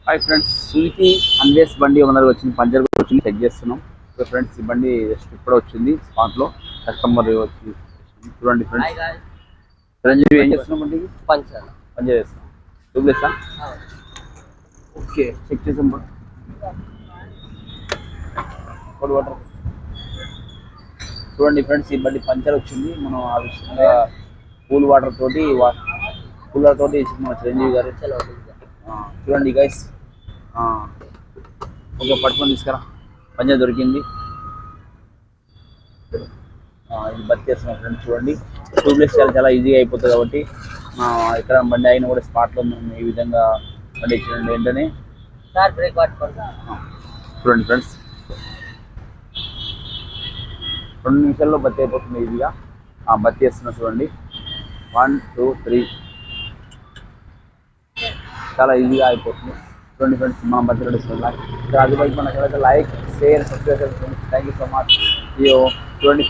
Hi friends, Suzuki Anvesh బండి owner వచ్చింది, puncture కూడా వచ్చింది, చెక్ చేస్తున్నాం. సో ఫ్రెండ్స్, ఈ బండి జస్ట్ ఇప్పుడు వచ్చింది స్పాట్లో. కస్టమర్ వచ్చి చూడండి ఫ్రెండ్స్. చిరంజీవి ఏం చేస్తున్నాం బండికి? పంచర్ చేస్తున్నాం. చూపిస్తా. ఓకే, చెక్ చేసాం. వాటర్ చూడండి ఫ్రెండ్స్, ఈ బండి పంచర్ వచ్చింది. మనం ఆ విషయంగా కూల్ వాటర్ తోటి మన చిరంజీవి గారు చూడండి గైస్. ఓకే, పట్టుకొని తీసుకురా. పంచర్ దొరికింది. ఇది బర్త్ చేస్తున్నాం ఫ్రెండ్స్. చూడండి, ట్యూబ్లెస్ చాలా ఈజీగా అయిపోతుంది కాబట్టి ఇక్కడ బండి అయినా కూడా స్పాట్లో మేము ఈ విధంగా బండి ఇచ్చినండి వెంటనే. చూడండి ఫ్రెండ్స్, 2 నిమిషాల్లో బర్త్ అయిపోతుంది ఈజీగా. బర్త్ చేస్తున్నా చూడండి. 1 2 3 చాలా ఈజీగా అయిపోతుంది. చూడండి ఫ్రెండ్స్, మా బర్త్ ఇక్కడ అది బైక్ మనకి like share subscribe. Thank you so much. చూడండి.